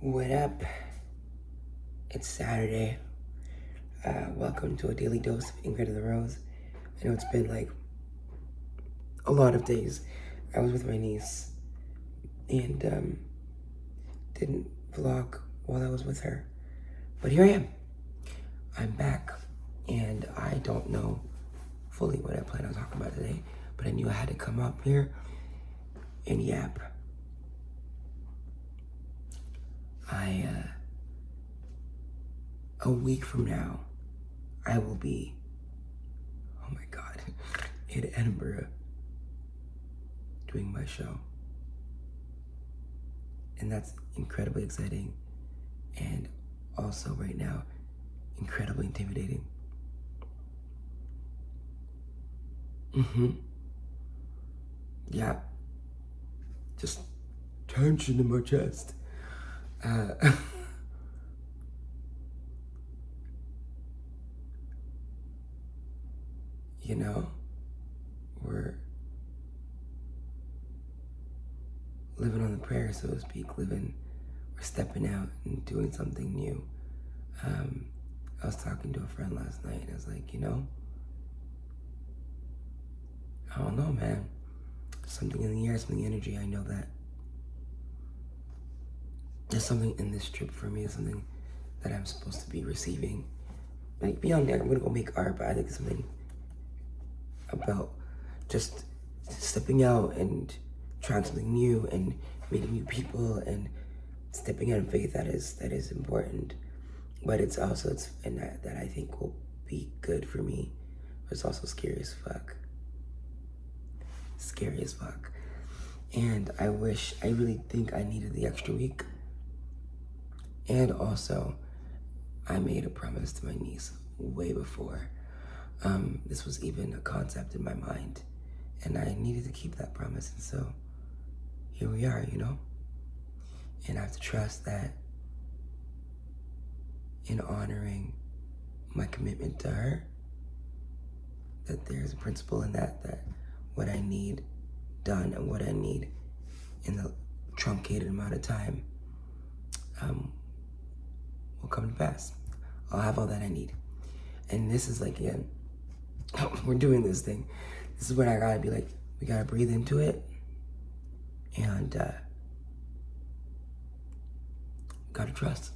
What up? It's Saturday. Welcome to a daily dose of Ingrid and the Rose. I know it's been like a lot of days. I was with my niece and didn't vlog while I was with her. But here I am. I'm back and I don't know fully what I plan on talking about today, but I knew I had to come up here and yap. A week from now, I will be, oh my God, in Edinburgh doing my show. And that's incredibly exciting and also right now, incredibly intimidating. Yeah, just tension in my chest. You know, we're living on the prayer, so to speak, we're stepping out and doing something new. I was talking to a friend last night, and I was like, I don't know, man. Something in the air, something energy, I know that. There's something in this trip for me, something that I'm supposed to be receiving. Like, beyond that, I'm gonna go make art, but I think it's something about just stepping out and trying something new and meeting new people and stepping out in faith that is important. But it's also that I think will be good for me. But it's also scary as fuck. Scary as fuck. And I really think I needed the extra week. And also, I made a promise to my niece way before this was even a concept in my mind. And I needed to keep that promise. And so here we are, And I have to trust that in honoring my commitment to her, that there's a principle in that what I need done and what I need in the truncated amount of time will come to pass. I'll have all that I need. And this is like, again, we're doing this thing. This is when I gotta be like, we gotta breathe into it and gotta trust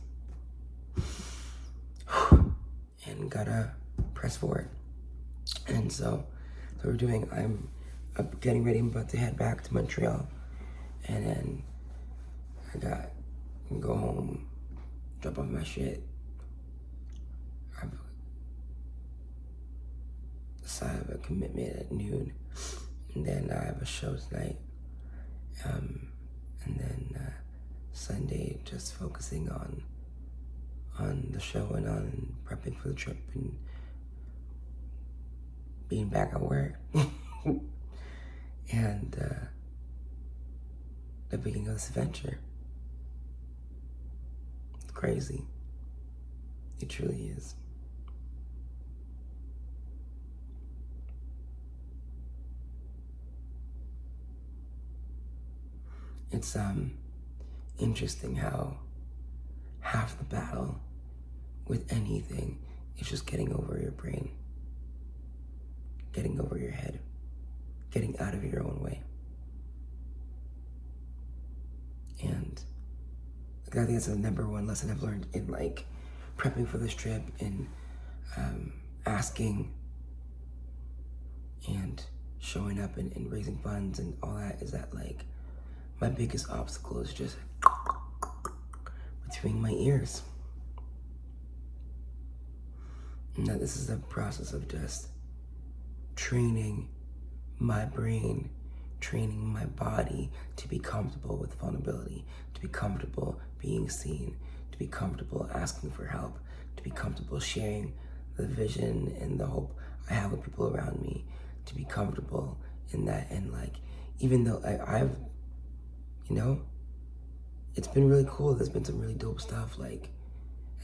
and gotta press forward. And so we're doing, I'm getting ready, I'm about to head back to Montreal, and then I go home, drop off my shit. I have a commitment at noon, and then I have a show tonight, and then Sunday just focusing on the show and on prepping for the trip and being back at work. And the beginning of this adventure. It's crazy. It truly is. It's interesting how half the battle with anything is just getting over your brain, getting over your head, getting out of your own way. And I think that's the number one lesson I've learned in like prepping for this trip and asking and showing up and raising funds and all that, is that like my biggest obstacle is just between my ears. And that this is a process of just training my brain, training my body to be comfortable with vulnerability, to be comfortable being seen, to be comfortable asking for help, to be comfortable sharing the vision and the hope I have with people around me, to be comfortable in that. And like, even though I've, it's been really cool. There's been some really dope stuff. Like,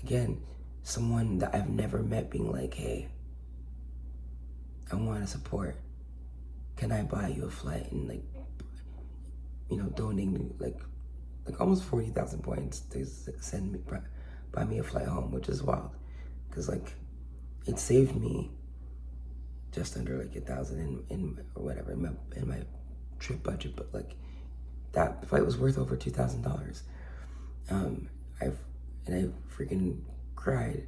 again, someone that I've never met being like, hey, I want to support. Can I buy you a flight? And like, donating like like almost 40,000 points to send me, buy me a flight home, which is wild. Cause like, it saved me just under like 1,000 in or whatever in my trip budget, but like that flight was worth over $2,000. I freaking cried,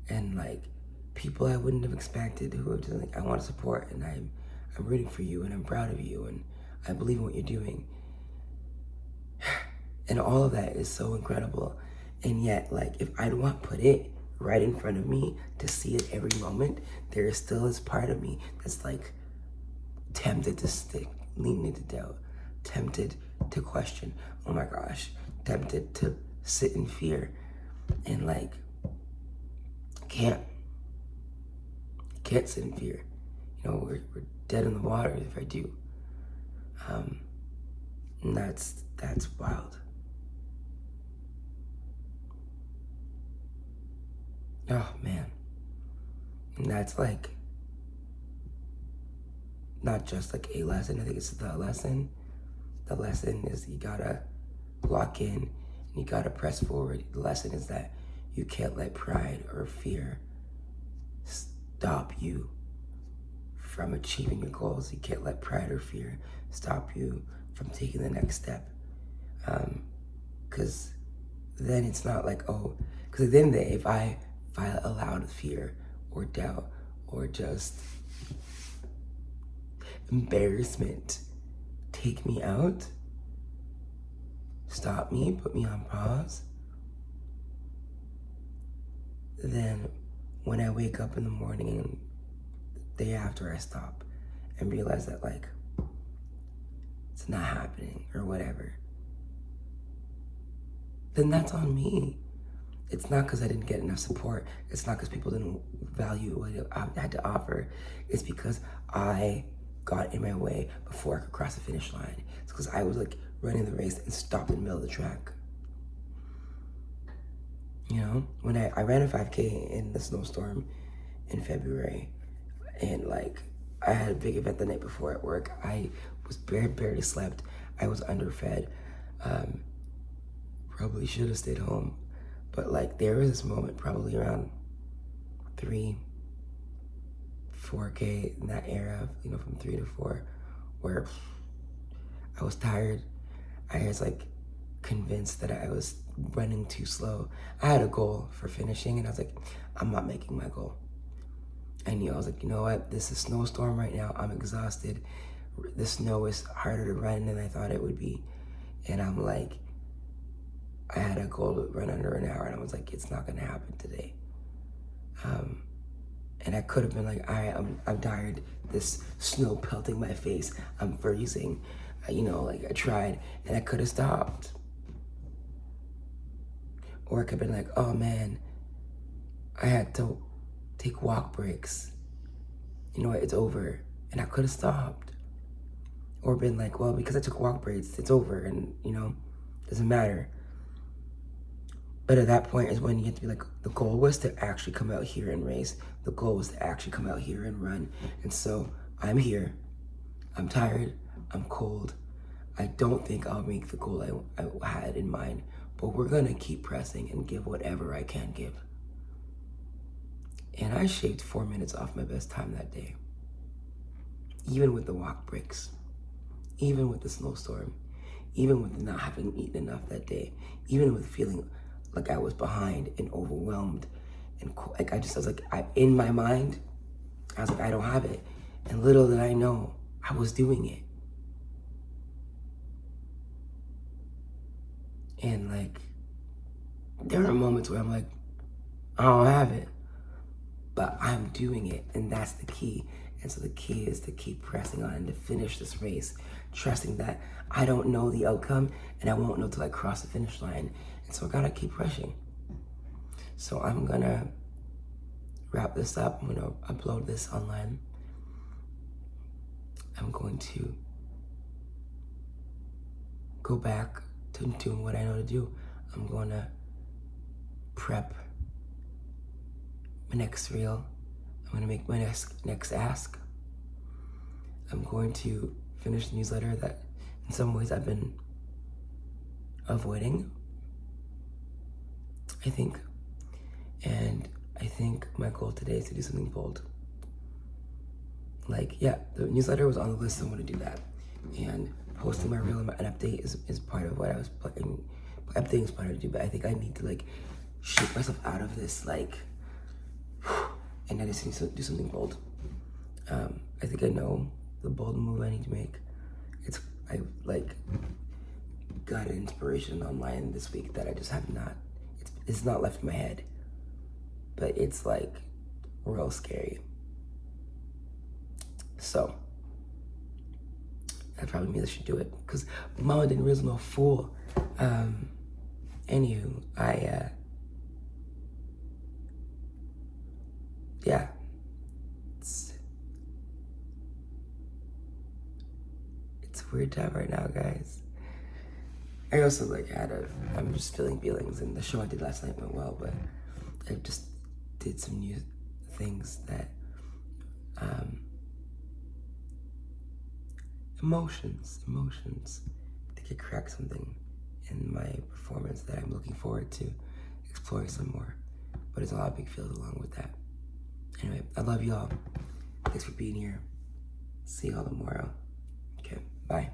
and like people I wouldn't have expected who are just like, I want to support, and I'm rooting for you, and I'm proud of you, and I believe in what you're doing, and all of that is so incredible. And yet, like, if I don't put it right in front of me to see it every moment, there is still this part of me that's like tempted to stick, lean into doubt, tempted to question, oh my gosh, tempted to sit in fear, and like, can't sit in fear. You know, we're dead in the water if I do. And that's wild. Oh man. And that's like not just like a lesson, I think it's the lesson. The lesson is you gotta lock in and you gotta press forward. The lesson is that you can't let pride or fear stop you from achieving your goals. You can't let pride or fear stop you from taking the next step. Because then it's not like, oh, because at the end of the day, if I allowed fear or doubt or just embarrassment take me out, stop me, put me on pause, then when I wake up in the morning and the day after I stop and realize that like it's not happening or whatever, then that's on me. It's not because I didn't get enough support. It's not because people didn't value what I had to offer. It's because I got in my way before I could cross the finish line. It's because I was like running the race and stopped in the middle of the track. You know, when I ran a 5K in the snowstorm in February, and like I had a big event the night before at work. I was barely slept. I was underfed. Probably should have stayed home. But like there was this moment probably around 4K in that era, you know, from 3 to 4, where I was tired. I was like convinced that I was running too slow. I had a goal for finishing and I was like, I'm not making my goal. I knew, I was like, you know what? This is a snowstorm right now. I'm exhausted. The snow is harder to run than I thought it would be. And I'm like, I had a goal to run under an hour and I was like, it's not gonna happen today. And I could have been like, I'm tired. This snow pelting my face. I'm freezing. You know, like I tried and I could have stopped. Or it could have been like, oh man, I had to take walk breaks. You know what, it's over. And I could have stopped. Or been like, well, because I took walk breaks, it's over and, you know, doesn't matter. But at that point is when you have to be like, the goal was to actually come out here and race. The goal was to actually come out here and run. And so I'm here. I'm tired. I'm cold. I don't think I'll make the goal I had in mind, but we're gonna keep pressing and give whatever I can give. And I shaved 4 minutes off my best time that day. Even with the walk breaks, even with the snowstorm, even with not having eaten enough that day, even with feeling like I was behind and overwhelmed. And like I was like, in my mind, I was like, I don't have it. And little did I know, I was doing it. And like, there are moments where I'm like, I don't have it, but I'm doing it, and that's the key. And so the key is to keep pressing on and to finish this race, trusting that I don't know the outcome and I won't know till I cross the finish line. And so I gotta keep pushing. So I'm gonna wrap this up. I'm gonna upload this online. I'm going to go back to doing what I know to do. I'm gonna prep my next reel. I'm gonna make my next ask. I'm going to finish the newsletter that in some ways I've been avoiding, I think. And I think my goal today is to do something bold. Like, yeah, the newsletter was on the list, so I'm gonna do that. And posting my reel and an update is part of what I was putting. Updating is part of it, but I think I need to like shake myself out of this, like, and I just need to do something bold. I think I know the bold move I need to make. I like got an inspiration online this week that I just have not. It's not left in my head, but it's like real scary. So that probably means I should do it because Mama didn't raise no fool. Anywho, yeah, it's a weird time right now, guys. I also like I'm just feeling feelings, and the show I did last night went well, but I just did some new things that, emotions. I think I cracked something in my performance that I'm looking forward to exploring some more, but it's a lot of big feels along with that. Anyway, I love y'all. Thanks for being here. See y'all tomorrow. Okay, bye.